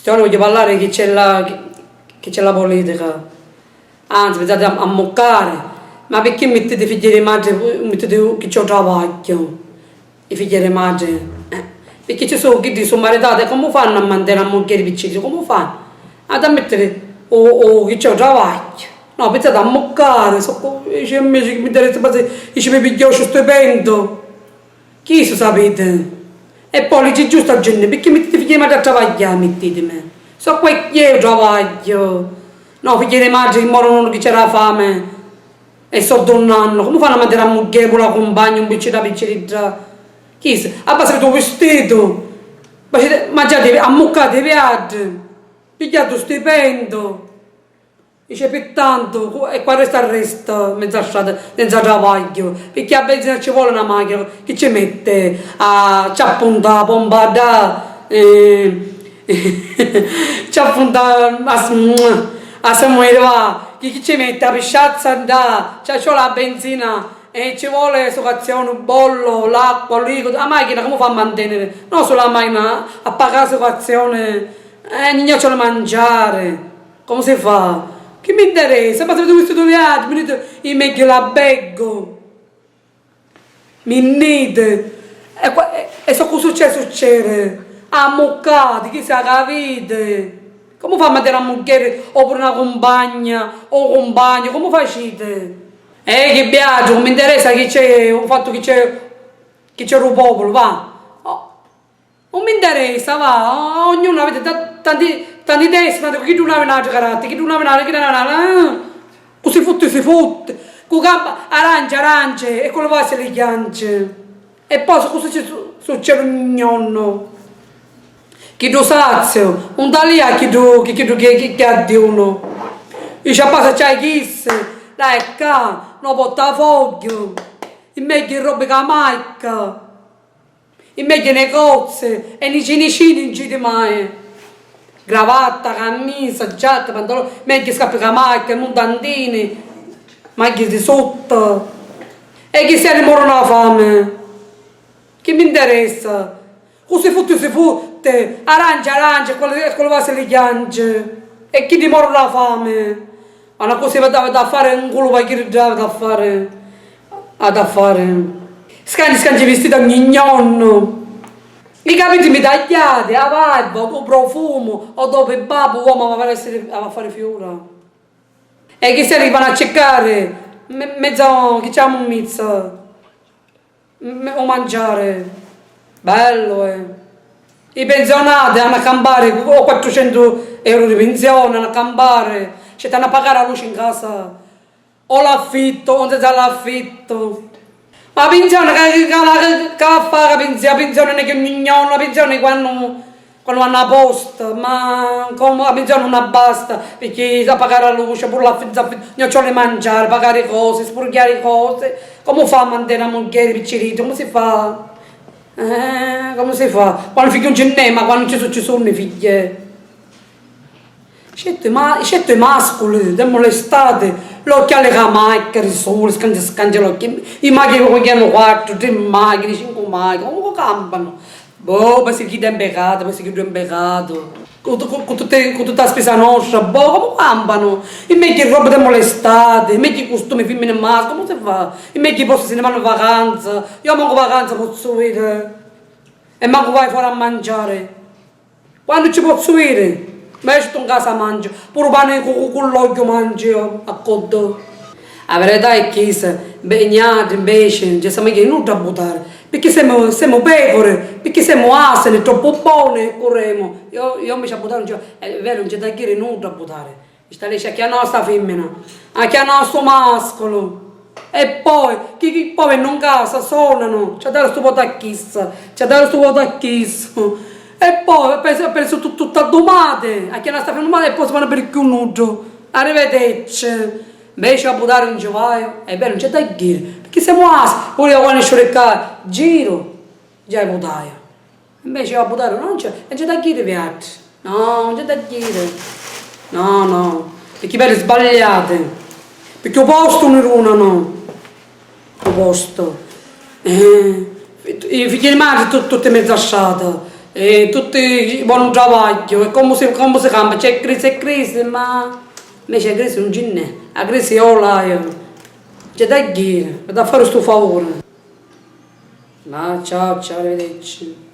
Stiamo voglio parlare che c'è la politica. Anzi, pensate a moccare. Ma perché mettete figli di madre, mettete chi c'è travaglio? I figli di madre? Perché ci sono chi sono maritate, come fanno a mandare a moglie piccini? Come fanno? Ad ammettere chi c'è travaglio? No, pensate a moccare, dice invece che mi interessa, dice mi piglio stipendio. Chi lo sapete? E poi dice giusto a gente, perché mettete figli di madre a travagliare, mettetemi? So qua che io travaglio. No, figli di madre che morono che c'era fame. E so donnando, come fanno a mandare a moglie con la compagna un bici da piccerita? Chi sa? Abbassate il tuo vestito. Ma già devi ammuccare viaggi. Pigliate stipendio. Dice per tanto, e qua resta mezza strada, senza travaglio. Perché a benzina ci vuole una macchina, che ci mette a ciappunta, bombardare, ciappunta a Samuele va, chi ci mette a pisciazza da, c'è la benzina e ci vuole l'educazione, il bollo, l'acqua, liquido, la macchina come fa a mantenere? Non solo la macchina, a pagare l'educazione, non c'è da mangiare, come si fa? Che mi interessa? Ma se tu questo viaggio, mi dite, io meglio la beggo, mi nite, e so cosa succede? A moccati, chi sa capite? Come fa a mettere a moglie oppure una compagna o compagno? Come facete? Che viaggio, non mi interessa che c'è, il fatto che c'è il popolo, va. Oh, non mi interessa, va. Ognuno avete tanti testi, ma chi tu non aveva carattere, chi tu non aveva così si fotte. Con gamba arancia, e con le vasi le chiance. E poi cosa succede un nonno? Chi tu sazio, un talia chi ha di uno. Dice a base c'hai chisse, dai qua, no portafoglio, in meglio robe che macca, in meglio negozi, e nei cinicini non ci mai. Gravatta, camisa, giacca, pantaloni, meglio scappi che macca, mutandini, macchie di sotto. E chi se ne morono la fame? Che mi interessa? Così si fotte, arancia, quello va se le chiance. E chi ti muore la fame? Ma una cosa da fare, un culo che da fare. Scangi vestiti a gnignon. I capiti mi tagliati, la barba, il profumo, o dopo il babbo, uomo a fare fiora. E chi se ne vanno a cercare? Mezzo, che c'è un mizzo. O mangiare. Bello, I pensionati hanno a campare, o 400 euro di pensione, hanno a campare, ci stanno a pagare la luce in casa, o l'affitto, o non si sa l'affitto. Ma la pensione, che fa la pensione non è che ogni giorno, la pensione quando vanno a posta, ma come la pensione non basta, perché a pagare la luce, pure l'affitto, non c'ho le mangiare, pagare cose, spurgare cose, come fa a mantenere la moglie piccerita, come si fa? Come si fa? Quando il figlio non ce n'è, ma quando ci sono i figli. Scetto i mascoli, da molestate, l'occhiale che macchina, il sole, scangia l'occhio, i macchine che hanno 4, 3 macchine, 5 macchine, come campano? Boh, ma si chiede impiegato, ma si chiede impiegato. Con tutta la spesa nostra, boh, come campano? I miei che roba da molestate, i miei che costumi femmine e maschio, come si fa? I miei che posto se ne vanno in vacanza, io manco vacanza posso vedere. E manco vai fuori a mangiare. Quando ci posso vedere? Ma io sto in casa mangio, pure pane con l'occhio mangio a coddo. La verità è che begnati invece non ci siamo che nulla a buttare, perché siamo pecore, perché siamo asini, troppo buone corremo. Io invece a buttare, è vero, non c'è da dire nulla a buttare. Sta lì c'è chi ha la nostra femmina, chi ha il nostro mascolo. E poi, chi poi vengono in casa, suonano, c'è da questo voto a chissà, c'è da questo voto a chissà. E poi penso tutta domate, a chi ha la nostra femmina e poi si vanno per il nudo. Arrivederci. Invece a buttare un giovanile, è vero, non c'è da dire, perché siamo assi, pure io quando esco giro, già buttaia. Invece a buttare non c'è da dire viaggi, no, non c'è da dire, no, perché per sbagliate, perché il posto non runano, il posto, i figli di madre tutte mezza asciate, e tutti buon lavoro, e come si cambia, c'è crisi, ma invece la crisi non ce n'è, la crisi è là, c'è da dire, da fare sto favore. Ma ciao, arrivederci.